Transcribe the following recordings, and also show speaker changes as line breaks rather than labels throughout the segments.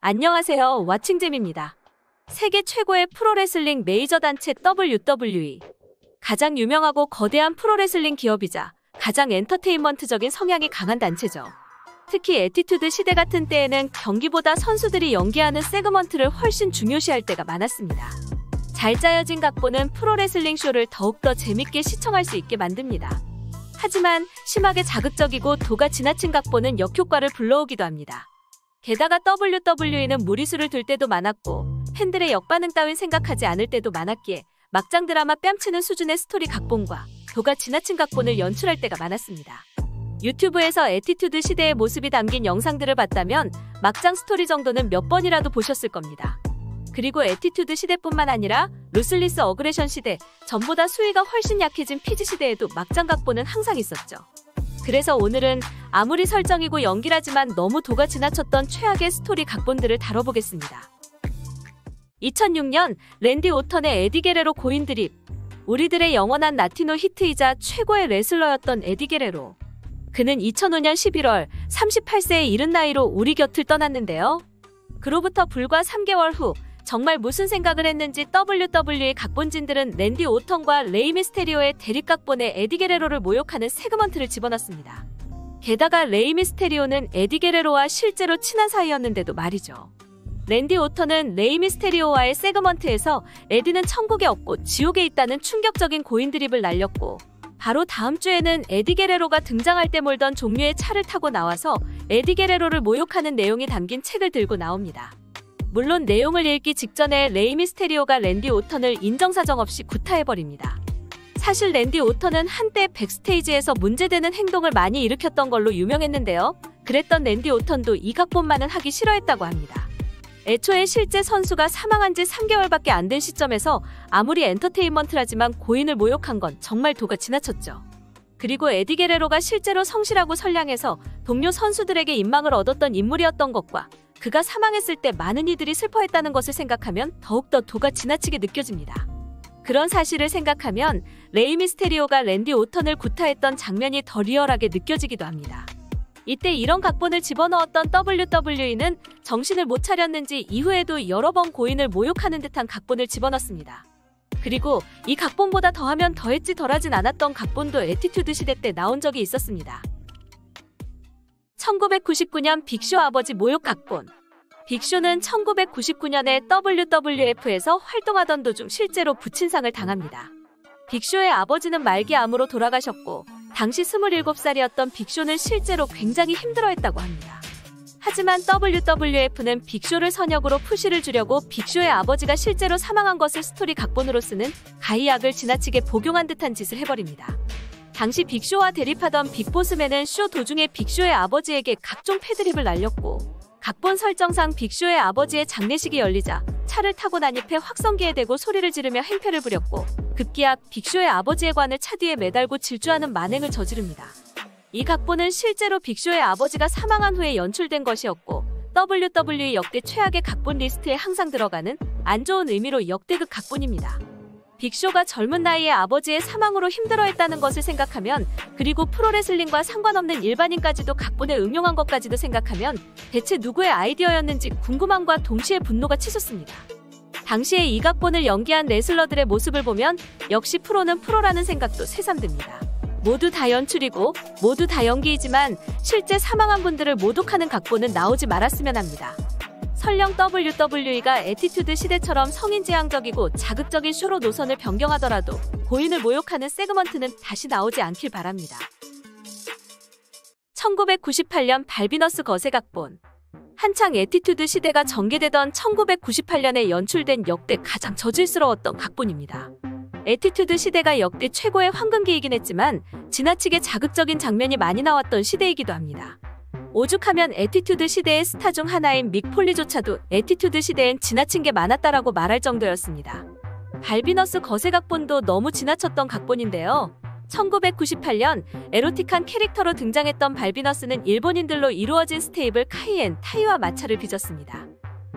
안녕하세요. 왓칭잼입니다. 세계 최고의 프로레슬링 메이저 단체 WWE. 가장 유명하고 거대한 프로레슬링 기업이자 가장 엔터테인먼트적인 성향이 강한 단체죠. 특히 애티튜드 시대 같은 때에는 경기보다 선수들이 연기하는 세그먼트를 훨씬 중요시할 때가 많았습니다. 잘 짜여진 각본은 프로레슬링 쇼를 더욱더 재밌게 시청할 수 있게 만듭니다. 하지만 심하게 자극적이고 도가 지나친 각본은 역효과를 불러오기도 합니다. 게다가 WWE는 무리수를 둘 때도 많았고 팬들의 역반응 따윈 생각하지 않을 때도 많았기에 막장 드라마 뺨치는 수준의 스토리 각본과 도가 지나친 각본을 연출할 때가 많았습니다. 유튜브에서 애티튜드 시대의 모습이 담긴 영상들을 봤다면 막장 스토리 정도는 몇 번이라도 보셨을 겁니다. 그리고 애티튜드 시대뿐만 아니라 루슬리스 어그레션 시대, 전보다 수위가 훨씬 약해진 피지 시대에도 막장 각본은 항상 있었죠. 그래서 오늘은 아무리 설정이고 연기라지만 너무 도가 지나쳤던 최악의 스토리 각본들을 다뤄보겠습니다. 2006년 랜디 오턴의 에디 게레로 고인 드립. 우리들의 영원한 라티노 히트이자 최고의 레슬러였던 에디 게레로. 그는 2005년 11월 38세에 이른 나이로 우리 곁을 떠났는데요. 그로부터 불과 3개월 후 정말 무슨 생각을 했는지 WWE 각본진들은 랜디 오턴과 레이 미스테리오의 대립 각본에 에디 게레로를 모욕하는 세그먼트를 집어넣습니다. 게다가 레이 미스테리오는 에디 게레로와 실제로 친한 사이였는데도 말이죠. 랜디 오턴은 레이 미스테리오와의 세그먼트에서 에디는 천국에 없고 지옥에 있다는 충격적인 고인 드립을 날렸고, 바로 다음 주에는 에디 게레로가 등장할 때 몰던 종류의 차를 타고 나와서 에디 게레로를 모욕하는 내용이 담긴 책을 들고 나옵니다. 물론 내용을 읽기 직전에 레이 미스테리오가 랜디 오턴을 인정사정 없이 구타해버립니다. 사실 랜디 오턴은 한때 백스테이지에서 문제되는 행동을 많이 일으켰던 걸로 유명했는데요. 그랬던 랜디 오턴도 이 각본만은 하기 싫어했다고 합니다. 애초에 실제 선수가 사망한 지 3개월밖에 안 된 시점에서 아무리 엔터테인먼트라지만 고인을 모욕한 건 정말 도가 지나쳤죠. 그리고 에디 게레로가 실제로 성실하고 선량해서 동료 선수들에게 인망을 얻었던 인물이었던 것과 그가 사망했을 때 많은 이들이 슬퍼했다는 것을 생각하면 더욱더 도가 지나치게 느껴집니다. 그런 사실을 생각하면 레이 미스테리오가 랜디 오턴을 구타했던 장면이 더 리얼하게 느껴지기도 합니다. 이때 이런 각본을 집어넣었던 WWE는 정신을 못 차렸는지 이후에도 여러 번 고인을 모욕하는 듯한 각본을 집어넣습니다. 그리고 이 각본보다 더하면 더했지 덜하진 않았던 각본도 애티튜드 시대 때 나온 적이 있었습니다. 1999년 빅쇼 아버지 모욕 각본. 빅쇼는 1999년에 WWF에서 활동하던 도중 실제로 부친상을 당합니다. 빅쇼의 아버지는 말기암으로 돌아가셨고 당시 27살이었던 빅쇼는 실제로 굉장히 힘들어했다고 합니다. 하지만 WWF는 빅쇼를 선역으로 푸시를 주려고 빅쇼의 아버지가 실제로 사망한 것을 스토리 각본으로 쓰는 가이악을 지나치게 복용한 듯한 짓을 해버립니다. 당시 빅쇼와 대립하던 빅보스맨은 쇼 도중에 빅쇼의 아버지에게 각종 패드립을 날렸고, 각본 설정상 빅쇼의 아버지의 장례식이 열리자 차를 타고 난입해 확성기에 대고 소리를 지르며 행패를 부렸고, 급기야 빅쇼의 아버지의 관을 차 뒤에 매달고 질주하는 만행을 저지릅니다. 이 각본은 실제로 빅쇼의 아버지가 사망한 후에 연출된 것이었고, WWE 역대 최악의 각본 리스트에 항상 들어가는 안 좋은 의미로 역대급 각본입니다. 빅쇼가 젊은 나이에 아버지의 사망으로 힘들어했다는 것을 생각하면, 그리고 프로레슬링과 상관없는 일반인까지도 각본에 응용한 것까지도 생각하면 대체 누구의 아이디어였는지 궁금함과 동시에 분노가 치솟습니다. 당시에 이 각본을 연기한 레슬러들의 모습을 보면 역시 프로는 프로라는 생각도 새삼듭니다. 모두 다 연출이고 모두 다 연기이지만 실제 사망한 분들을 모독하는 각본은 나오지 말았으면 합니다. 설령 WWE가 애티튜드 시대처럼 성인지향적이고 자극적인 쇼로 노선을 변경하더라도 고인을 모욕하는 세그먼트는 다시 나오지 않길 바랍니다. 1998년 발비너스 거세 각본. 한창 애티튜드 시대가 전개되던 1998년에 연출된 역대 가장 저질스러웠던 각본입니다. 애티튜드 시대가 역대 최고의 황금기이긴 했지만 지나치게 자극적인 장면이 많이 나왔던 시대이기도 합니다. 오죽하면 애티튜드 시대의 스타 중 하나인 믹 폴리조차도 애티튜드 시대엔 지나친 게 많았다라고 말할 정도였습니다. 발비너스 거세 각본도 너무 지나쳤던 각본인데요. 1998년 에로틱한 캐릭터로 등장했던 발비너스는 일본인들로 이루어진 스테이블 카이엔 타이와 마찰을 빚었습니다.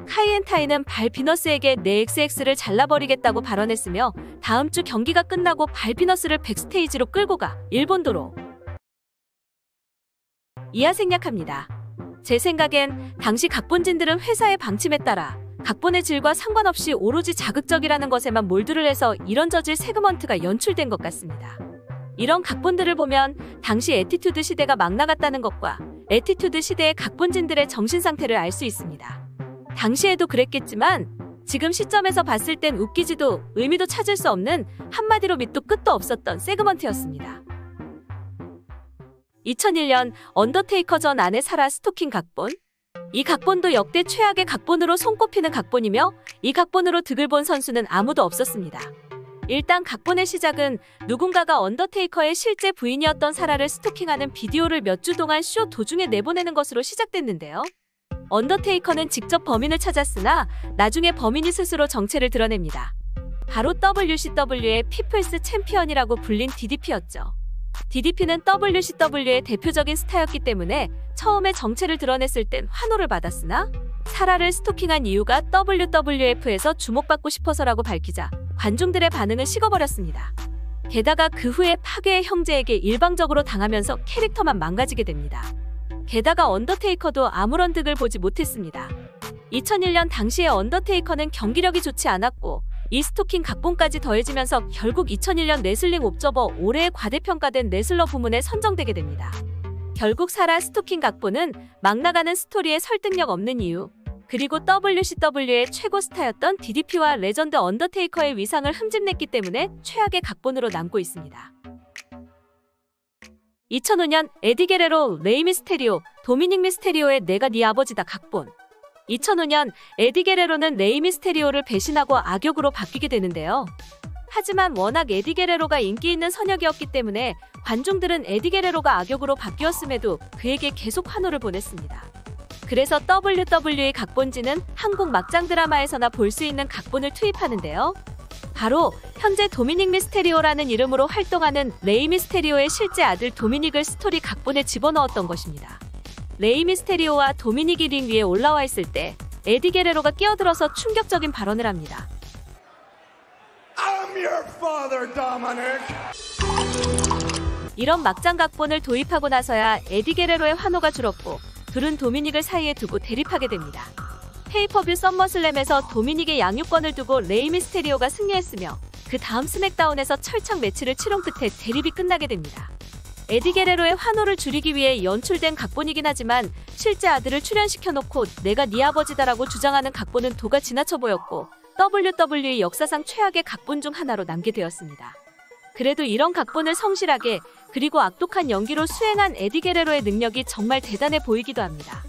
카이엔 타이는 발비너스에게 내 XX를 잘라버리겠다고 발언했으며 다음 주 경기가 끝나고 발비너스를 백스테이지로 끌고 가 일본도로 이하 생략합니다. 제 생각엔 당시 각본진들은 회사의 방침에 따라 각본의 질과 상관없이 오로지 자극적이라는 것에만 몰두를 해서 이런 저질 세그먼트가 연출된 것 같습니다. 이런 각본들을 보면 당시 애티튜드 시대가 막 나갔다는 것과 애티튜드 시대의 각본진들의 정신 상태를 알 수 있습니다. 당시에도 그랬겠지만 지금 시점에서 봤을 땐 웃기지도 의미도 찾을 수 없는 한마디로 밑도 끝도 없었던 세그먼트였습니다. 2001년 언더테이커 전 아내 사라 스토킹 각본. 이 각본도 역대 최악의 각본으로 손꼽히는 각본이며 이 각본으로 득을 본 선수는 아무도 없었습니다. 일단 각본의 시작은 누군가가 언더테이커의 실제 부인이었던 사라를 스토킹하는 비디오를 몇 주 동안 쇼 도중에 내보내는 것으로 시작됐는데요. 언더테이커는 직접 범인을 찾았으나 나중에 범인이 스스로 정체를 드러냅니다. 바로 WCW의 피플스 챔피언이라고 불린 DDP였죠. DDP는 WCW의 대표적인 스타였기 때문에 처음에 정체를 드러냈을 땐 환호를 받았으나 사라를 스토킹한 이유가 WWF에서 주목받고 싶어서라고 밝히자 관중들의 반응은 식어버렸습니다. 게다가 그 후에 파괴의 형제에게 일방적으로 당하면서 캐릭터만 망가지게 됩니다. 게다가 언더테이커도 아무런 득을 보지 못했습니다. 2001년 당시의 언더테이커는 경기력이 좋지 않았고 이 스토킹 각본까지 더해지면서 결국 2001년 레슬링 옵저버 올해의 과대평가된 레슬러 부문에 선정되게 됩니다. 결국 사라 스토킹 각본은 막 나가는 스토리에 설득력 없는 이유, 그리고 WCW의 최고 스타였던 DDP와 레전드 언더테이커의 위상을 흠집냈기 때문에 최악의 각본으로 남고 있습니다. 2005년 에디 게레로, 레이 미스테리오, 도미닉 미스테리오의 내가 네 아버지다 각본. 2005년 에디 게레로는 레이 미스테리오를 배신하고 악역으로 바뀌게 되는데요. 하지만 워낙 에디 게레로가 인기 있는 선역이었기 때문에 관중들은 에디 게레로가 악역으로 바뀌었음에도 그에게 계속 환호를 보냈습니다. 그래서 WWE 각본진은 한국 막장 드라마에서나 볼 수 있는 각본을 투입하는데요. 바로 현재 도미닉 미스테리오라는 이름으로 활동하는 레이 미스테리오의 실제 아들 도미닉을 스토리 각본에 집어넣었던 것입니다. 레이 미스테리오와 도미닉이 링 위에 올라와 있을 때 에디 게레로가 끼어들어서 충격적인 발언을 합니다.
I'm your father, Dominic.
이런 막장 각본을 도입하고 나서야 에디 게레로의 환호가 줄었고 둘은 도미닉을 사이에 두고 대립하게 됩니다. 페이퍼뷰 썸머슬램에서 도미닉의 양육권을 두고 레이 미스테리오가 승리했으며 그 다음 스맥다운에서 철창 매치를 치른 끝에 대립이 끝나게 됩니다. 에디 게레로의 환호를 줄이기 위해 연출된 각본이긴 하지만 실제 아들을 출연시켜놓고 내가 네 아버지다라고 주장하는 각본은 도가 지나쳐 보였고 WWE 역사상 최악의 각본 중 하나로 남게 되었습니다. 그래도 이런 각본을 성실하게 그리고 악독한 연기로 수행한 에디 게레로의 능력이 정말 대단해 보이기도 합니다.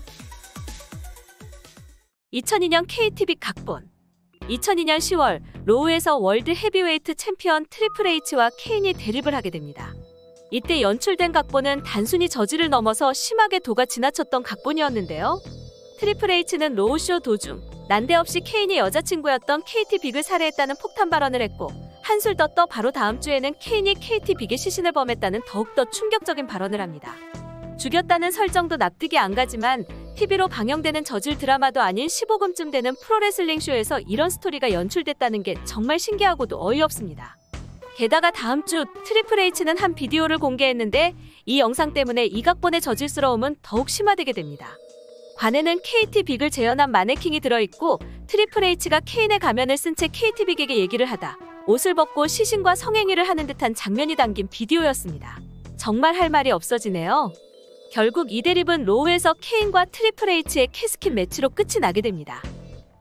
2002년 KTV 각본. 2002년 10월 로우에서 월드 헤비웨이트 챔피언 트리플 H와 케인이 대립을 하게 됩니다. 이때 연출된 각본은 단순히 저지를 넘어서 심하게 도가 지나쳤던 각본이었는데요. 트리플 H는 로우쇼 도중 난데없이 케인이 여자친구였던 KT 빅을 살해했다는 폭탄 발언을 했고 한술 더 떠 바로 다음 주에는 케인이 KT 빅의 시신을 범했다는 더욱더 충격적인 발언을 합니다. 죽였다는 설정도 납득이 안 가지만 TV로 방영되는 저질 드라마도 아닌 15금쯤 되는 프로레슬링 쇼에서 이런 스토리가 연출됐다는 게 정말 신기하고도 어이없습니다. 게다가 다음 주 트리플 H는 한 비디오를 공개했는데 이 영상 때문에 이 각본의 저질스러움은 더욱 심화되게 됩니다. 관에는 KT 빅을 재현한 마네킹이 들어있고 트리플 H가 케인의 가면을 쓴 채 KT 빅에게 얘기를 하다 옷을 벗고 시신과 성행위를 하는 듯한 장면이 담긴 비디오였습니다. 정말 할 말이 없어지네요. 결국 이 대립은 로우에서 케인과 트리플 H의 캐스킨 매치로 끝이 나게 됩니다.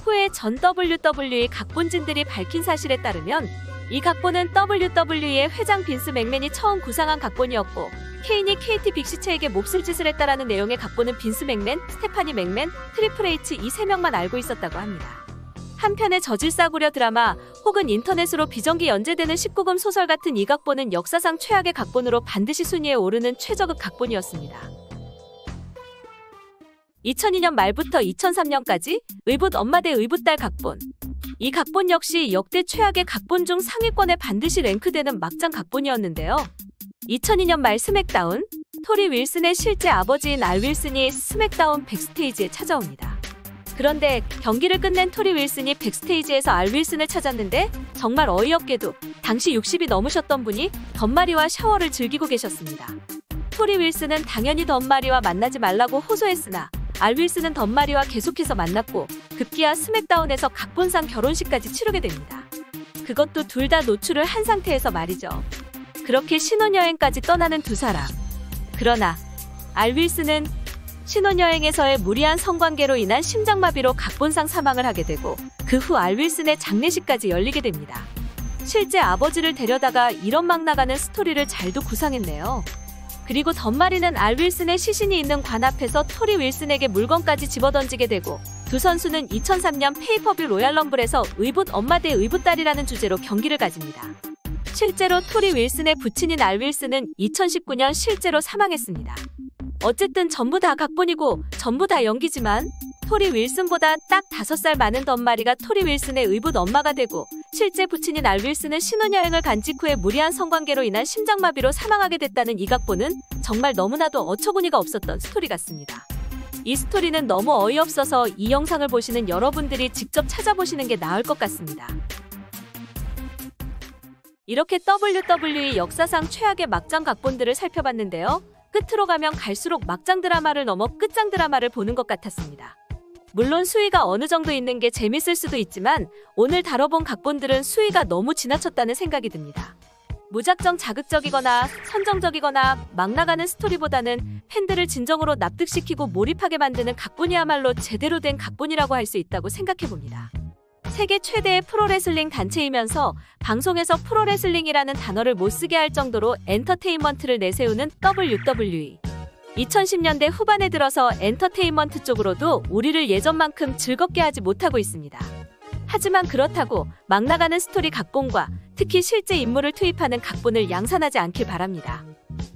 후에 전 WWE 각본진들이 밝힌 사실에 따르면 이 각본은 WWE의 회장 빈스 맥맨이 처음 구상한 각본이었고 케인이 KT 빅 시체에게 몹쓸 짓을 했다라는 내용의 각본은 빈스 맥맨, 스테파니 맥맨, 트리플 H 이 3명만 알고 있었다고 합니다. 한편의 저질 싸구려 드라마 혹은 인터넷으로 비정기 연재되는 19금 소설 같은 이 각본은 역사상 최악의 각본으로 반드시 순위에 오르는 최저급 각본이었습니다. 2002년 말부터 2003년까지 의붓 엄마 대 의붓 딸 각본. 이 각본 역시 역대 최악의 각본 중 상위권에 반드시 랭크되는 막장 각본이었는데요. 2002년 말 스맥다운, 토리 윌슨의 실제 아버지인 알 윌슨이 스맥다운 백스테이지에 찾아옵니다. 그런데 경기를 끝낸 토리 윌슨이 백스테이지에서 알 윌슨을 찾았는데 정말 어이없게도 당시 60이 넘으셨던 분이 덤마리와 샤워를 즐기고 계셨습니다. 토리 윌슨은 당연히 덤마리와 만나지 말라고 호소했으나 알윌스는 덤마리와 계속해서 만났고 급기야 스맥다운에서 각본상 결혼식까지 치르게 됩니다. 그것도 둘 다 노출을 한 상태에서 말이죠. 그렇게 신혼여행까지 떠나는 두 사람. 그러나 알윌스는 신혼여행에서의 무리한 성관계로 인한 심장마비로 각본상 사망을 하게 되고 그 후 알윌슨의 장례식까지 열리게 됩니다. 실제 아버지를 데려다가 이런 막 나가는 스토리를 잘도 구상했네요. 그리고 덤마리는 알윌슨의 시신이 있는 관 앞에서 토리 윌슨에게 물건까지 집어던지게 되고 두 선수는 2003년 페이퍼뷰 로얄 럼블에서 의붓 엄마 대 의붓 딸이라는 주제로 경기를 가집니다. 실제로 토리 윌슨의 부친인 알윌슨은 2019년 실제로 사망했습니다. 어쨌든 전부 다 각본이고 전부 다 연기지만 토리 윌슨보다 딱 5살 많은 덤마리가 토리 윌슨의 의붓 엄마가 되고 실제 부친인 알윌슨은 신혼여행을 간 직후에 무리한 성관계로 인한 심장마비로 사망하게 됐다는 이 각본은 정말 너무나도 어처구니가 없었던 스토리 같습니다. 이 스토리는 너무 어이없어서 이 영상을 보시는 여러분들이 직접 찾아보시는 게 나을 것 같습니다. 이렇게 WWE 역사상 최악의 막장 각본들을 살펴봤는데요. 끝으로 가면 갈수록 막장 드라마를 넘어 끝장 드라마를 보는 것 같았습니다. 물론 수위가 어느 정도 있는 게 재밌을 수도 있지만 오늘 다뤄본 각본들은 수위가 너무 지나쳤다는 생각이 듭니다. 무작정 자극적이거나 선정적이거나 막 나가는 스토리보다는 팬들을 진정으로 납득시키고 몰입하게 만드는 각본이야말로 제대로 된 각본이라고 할 수 있다고 생각해봅니다. 세계 최대의 프로레슬링 단체이면서 방송에서 프로레슬링이라는 단어를 못 쓰게 할 정도로 엔터테인먼트를 내세우는 WWE. 2010년대 후반에 들어서 엔터테인먼트 쪽으로도 우리를 예전만큼 즐겁게 하지 못하고 있습니다. 하지만 그렇다고 막 나가는 스토리 각본과 특히 실제 인물을 투입하는 각본을 양산하지 않길 바랍니다.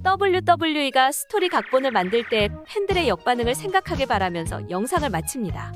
WWE가 스토리 각본을 만들 때 팬들의 역반응을 생각하길 바라면서 영상을 마칩니다.